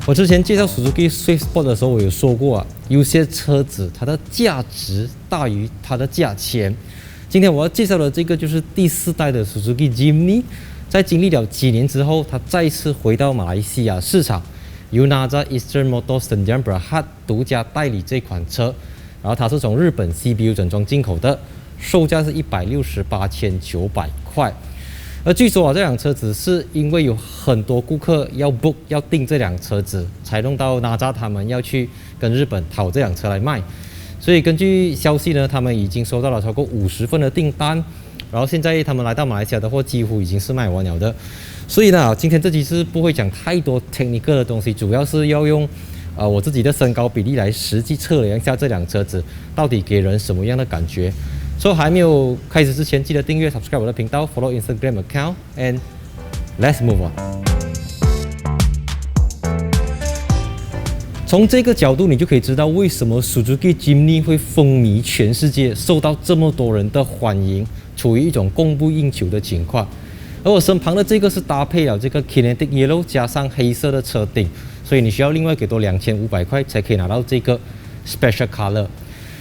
我之前介绍 Suzuki Swift Sport 的时候，我有说过啊，有些车子它的价值大于它的价钱。今天我要介绍的这个就是第4代的 Suzuki Jimny， 在经历了几年之后，它再次回到马来西亚市场，由 NAZA Eastern Motors Sdn Bhd 独家代理这款车，然后它是从日本 CBU 整装进口的，售价是168,900块。而据说这辆车子是因为有很多顾客要 book 要订这辆车子，才弄到 NAZA 他们要去跟日本讨这辆车来卖。所以根据消息呢，他们已经收到了超过50份的订单，然后现在他们来到马来西亚的货几乎已经是卖完了的。所以呢，今天这期是不会讲太多 technical 的东西，主要是要用我自己的身高比例来实际测量一下这辆车子到底给人什么样的感觉。所以还没有开始之前，记得订阅 subscribe 我的频道 ，follow Instagram account and let's move on。从这个角度，你就可以知道为什么 Suzuki Jimny 会风靡全世界，受到这么多人的欢迎，处于一种供不应求的情况。而我身旁的这个是搭配了这个 Kinetic Yellow 加上黑色的车顶，所以你需要另外给多2500块才可以拿到这个 Special Color。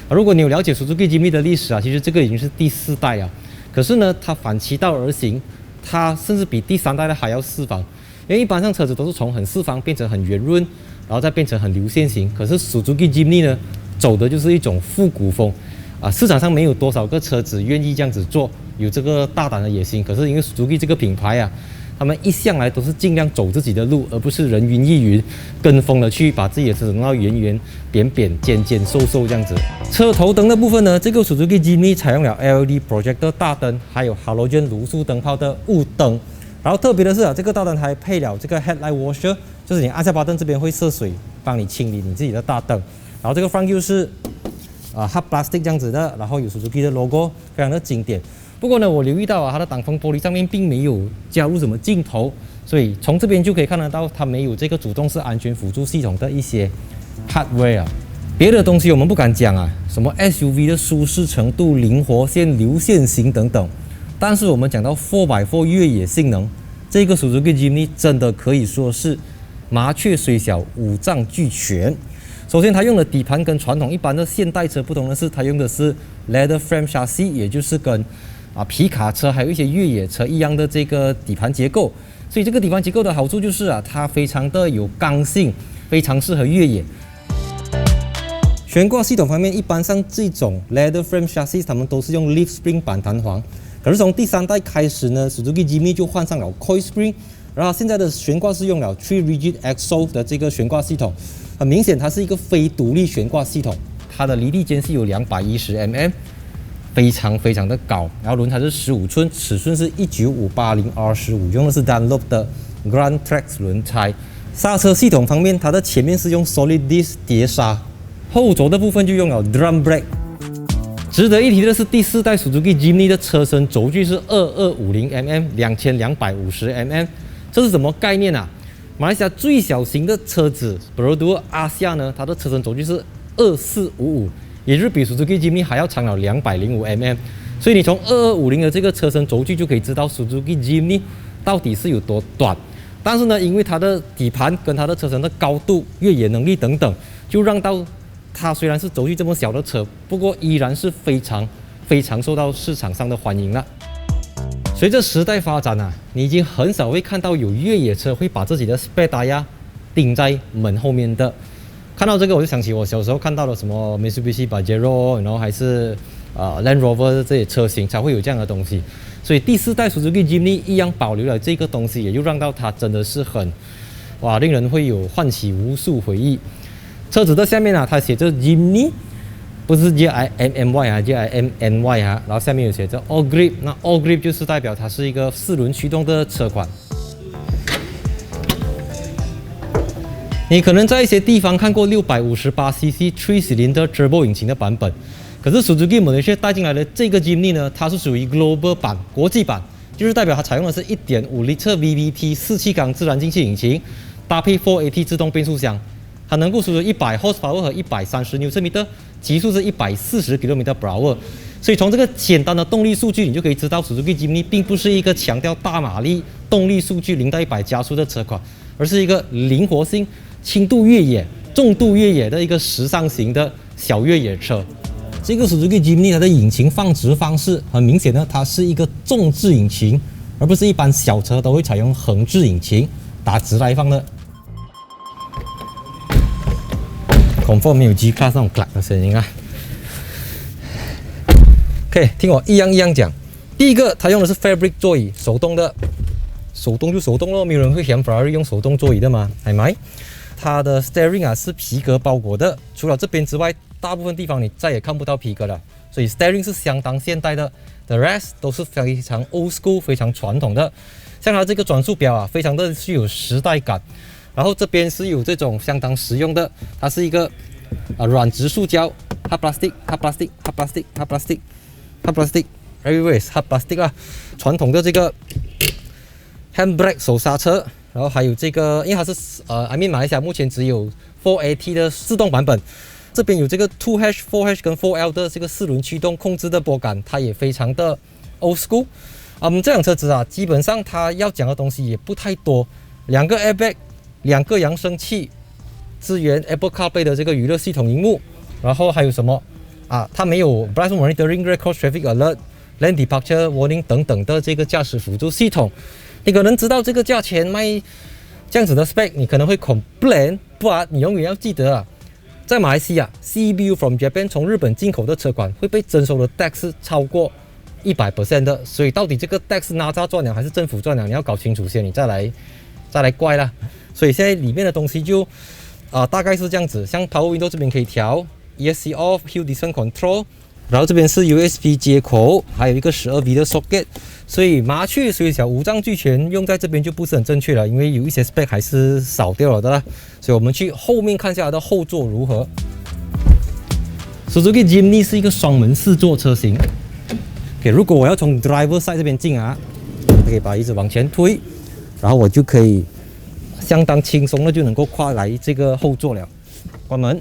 如果你有了解 Suzuki Jimny 的历史啊，其实这个已经是第4代啊。可是呢，它反其道而行，它甚至比第3代的还要四方。因为一般上车子都是从很四方变成很圆润，然后再变成很流线型。可是 Suzuki Jimny 呢，走的就是一种复古风啊。市场上没有多少个车子愿意这样子做，有这个大胆的野心。可是因为 Suzuki 这个品牌啊，他们一向来都是尽量走自己的路，而不是人云亦云，跟风的去把自己的车子弄到圆圆、扁扁、尖尖、瘦瘦这样子。车头灯的部分呢，这个 Suzuki Jimny 采用了 LED projector 大灯，还有 halogen 卤素灯泡的雾灯。然后特别的是啊，这个大灯还配了这个 headlight washer， 就是你按下button这边会射水，帮你清理你自己的大灯。然后这个 front view 是hard plastic 这样子的，然后有 Suzuki 的 logo， 非常的经典。不过呢，我留意到啊，它的挡风玻璃上面并没有加入什么镜头，所以从这边就可以看得到它没有这个主动式安全辅助系统的一些 hardware 啊。别的东西我们不敢讲啊，什么 SUV 的舒适程度、灵活线、流线型等等。但是我们讲到 4x4 越野性能，这个 Suzuki Jimny 真的可以说是麻雀虽小，五脏俱全。首先，它用的底盘跟传统一般的现代车不同的是，它用的是 leather frame chassis， 也就是跟皮卡车还有一些越野车一样的这个底盘结构。所以这个底盘结构的好处就是啊，它非常的有刚性，非常适合越野。悬挂系统方面，一般上这种 leather frame chassis 它们都是用 leaf spring 板弹簧。可是从第3代开始呢 ，Suzuki Jimny 就换上了 coil spring， 然后现在的悬挂是用了 Tree Rigid Axle 的这个悬挂系统。很明显，它是一个非独立悬挂系统，它的离地间隙有210mm， 非常非常的高。然后轮胎是15寸，尺寸是195/80R15， 用的是 Dunlop 的 Grand Trax 轮胎。刹车系统方面，它的前面是用 Solid Disc 碟刹，后轴的部分就用了 Drum Brake。值得一提的是，第4代 Suzuki Jimny 的车身轴距是2250mm， 2250mm， 这是什么概念啊？马来西亚最小型的车子 Perodua 阿夏呢，它的车身轴距是2455，也就是比 Suzuki Jimny 还要长了205mm。所以你从2250的这个车身轴距就可以知道 Suzuki Jimny 到底是有多短。但是呢，因为它的底盘跟它的车身的高度、越野能力等等，就让到它虽然是轴距这么小的车，不过依然是非常受到市场上的欢迎了。随着时代发展啊，你已经很少会看到有越野车会把自己的 spare tire 钉在门后面的。看到这个，我就想起我小时候看到的什么 Mitsubishi Pajero， 然后还是Land Rover 这些车型才会有这样的东西。所以第4代 Suzuki Jimny 一样保留了这个东西，也就让到它真的是很令人会有唤起无数回忆。车子的下面啊，它写着 Jimny， 不是 JIMMY 啊 ，JIMNY 啊，然后下面有写着 All Grip， 那 All Grip 就是代表它是一个4轮驱动的车款。你可能在一些地方看过 658cc 3 cylinder turbo 引擎的版本，可是 Suzuki Malaysia 带进来的这个 Jimny 呢，它是属于 Global 版、国际版，就是代表它采用的是 1.5 litre VVT 4气缸自然进气引擎，搭配 4AT 自动变速箱。它能够输出100 horsepower 和130 Nm， 极速是140 km/h。所以从这个简单的动力数据，你就可以知道 Suzuki Jimny 并不是一个强调大马力、动力数据0到100加速的车款，而是一个灵活性、轻度越野、重度越野的一个时尚型的小越野车。这个 Suzuki Jimny 它的引擎放置方式很明显呢，它是一个纵置引擎，而不是一般小车都会采用横置引擎打直来放的。confirm 没有 G Class 那种 clack 的声音啊。OK， 听我一样一样讲。第一个，它用的是 fabric 座椅，手动的，手动就手动咯，没有人会嫌 Ferrari 用手动座椅的嘛，係咪？它的 steering 啊是皮革包裹的，除了这边之外，大部分地方你再也看不到皮革了，所以 steering 是相当现代的。The rest 都是非常 old school、非常传统的。像它这个转速表啊，非常的具有时代感。然后这边是有这种相当实用的，它是一个软质塑胶 ，hard plastic，hard plastic，hard plastic，hard plastic，hard plastic，everywhere is hard plastic 啊。传统的这个 handbrake 手刹车。然后还有这个，因为它是I mean 马来西亚目前只有 4AT 的自动版本，这边有这个 2H、4H 跟 4L 的这个4轮驱动控制的拨杆，它也非常的 old school。这辆车子啊，基本上它要讲的东西也不太多，2个 airbag， 2个扬声器，支援 Apple CarPlay 的这个娱乐系统荧幕，然后还有什么啊？它没有 blind monitoring、record traffic alert、lane departure warning 等等的这个驾驶辅助系统。你可能知道这个价钱卖这样子的 spec， 你可能会 complain， 不然你永远要记得啊，在马来西亚 CBU from Japan 从日本进口的车款会被征收的 tax 是超过100% 的，所以到底这个 tax 哪吒赚了还是政府赚了，你要搞清楚先，你再来怪啦。所以现在里面的东西就大概是这样子，像 Power Window 这边可以调 ESC Off、Hill Descent Control， 然后这边是 USB 接口，还有一个12V 的 socket。所以麻雀虽小，五脏俱全，用在这边就不是很正确了，因为有一些 spec 还是少掉了的啦。所以我们去后面看一下它的后座如何。Suzuki Jimny 是一个双门4座车型。OK， 如果我要从 driver side 这边进啊，可以把椅子往前推，然后我就可以相当轻松的就能够跨来这个后座了。关门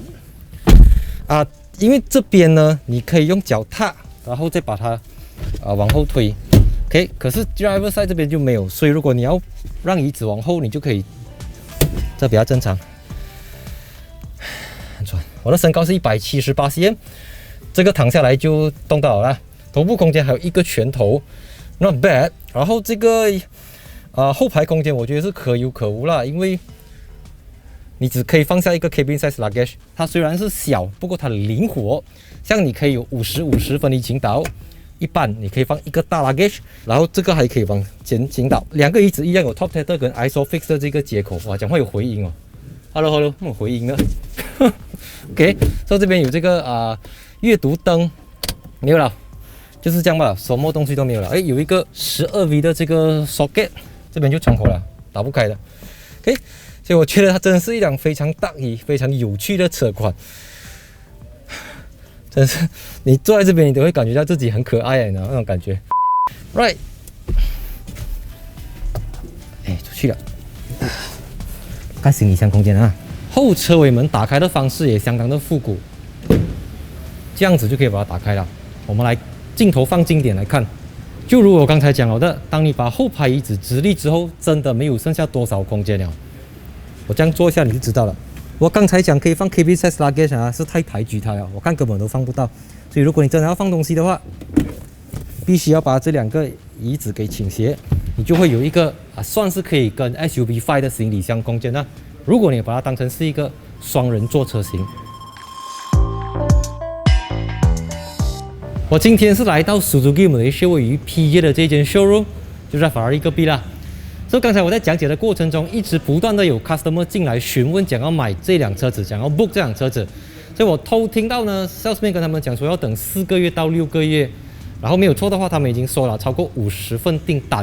因为这边呢，你可以用脚踏，然后再把它往后推。OK， 可是 driver side 这边就没有，所以如果你要让椅子往后，你就可以，这比较正常。我的身高是178cm， 这个躺下来就动到了，头部空间还有1个拳头 ，not bad。然后这个后排空间我觉得是可有可无啦，因为你只可以放下一个 cabin size luggage， 它虽然是小，不过它灵活，像你可以有50-50分离倾倒。一半你可以放1个大 luggage， 然后这个还可以往前倾倒，2个椅子一样有 top tether 跟 ISOFIX 的这个接口，哇，讲话有回音哦 ，hello， 有回音的，OK， 所以这边有这个阅读灯，没有了，就是这样吧，什么东西都没有了，有一个12V 的这个 socket， 这边就窗口了，打不开的 ，OK， 所以我觉得它真的是一辆非常得意、非常有趣的车款。真是，你坐在这边，你都会感觉到自己很可爱的那种感觉。Right， 出去了。看行李箱空间啊，后车尾门打开的方式也相当的复古，这样子就可以把它打开了。我们来镜头放近一点来看，就如我刚才讲了的，当你把后排椅子直立之后，真的没有剩下多少空间了。我这样做一下你就知道了。我刚才讲可以放 cabin size luggage 是太抬举它了，我看根本都放不到。所以如果你真的要放东西的话，必须要把这2个椅子给倾斜，你就会有一个算是可以跟 SUV 5的行李箱空间呢。如果你把它当成是一个双人座车型。我今天是来到 Suzuki Malaysia 位于 PJ 的这间 showroom， 就在法拉利隔壁啦。所以刚才我在讲解的过程中，一直不断的有 customer 进来询问，想要买这辆车子，想要 book 这辆车子。所以我偷听到呢 ，salesman 跟他们讲说要等4个月到6个月，然后没有错的话，他们已经收了超过50份订单，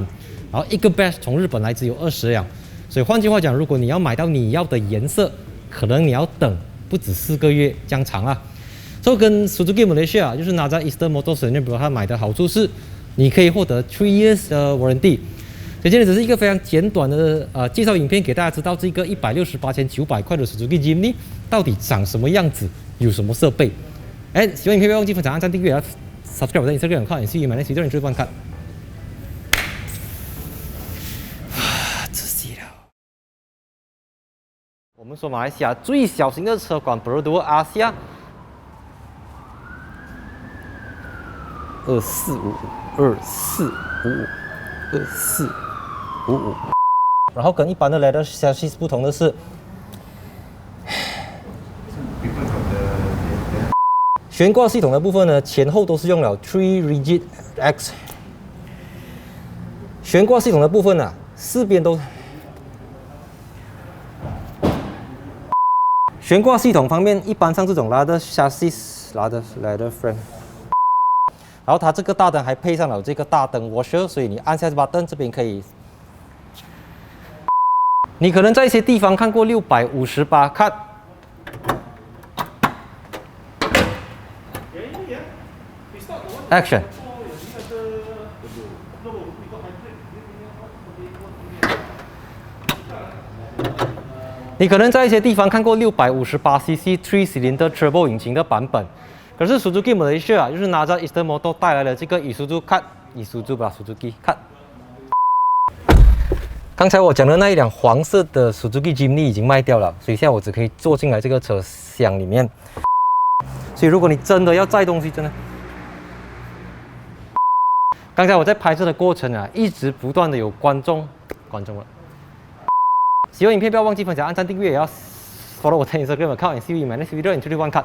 然后一个 batch 从日本来只有20辆。所以换句话讲，如果你要买到你要的颜色，可能你要等不止4个月这样长啊。所以跟 Suzuki Malaysia 就是拿在 Eastern Motors 那边它买的好处是，你可以获得3 years 的 warranty。所以今天只是一个非常简短的介绍影片，给大家知道这个168,900块的 Suzuki Jimny 到底长什么样子，有什么设备。喜欢影片不要忘记分享、按赞、订阅、subscribe 我的 Instagram 看，也是买来随便人追观看。我们说马来西亚最小型的车款 Perodua Asia 2455，然后跟一般的 leather chassis 不同的是，悬挂系统的部分呢，前后都是用了 Three Rigid X。悬挂系统的部分啊，四边都。悬挂系统方面，一般像这种 leather chassis、leather frame， 然后它这个大灯还配上了这个大灯 washer， 所以你按下 button 这边可以。你可能在一些地方看过658 cut。Action。你可能在一些地方看过658cc 3-cylinder turbo 引擎的版本，可是 Suzuki Malaysia 啊，就是 Nazar Eastern Motor 带来了这个 Isuzu Cut。刚才我讲的那一辆黄色的 Suzuki Jimny 已经卖掉了，所以现在我只可以坐进来这个车厢里面。所以如果你真的要载东西，真的，刚才我在拍摄的过程啊，一直不断的有观众了。喜欢影片不要忘记分享、按赞、订阅，也要 follow 我的 Instagram account and see you in my next video in 3, 2, 1 cut。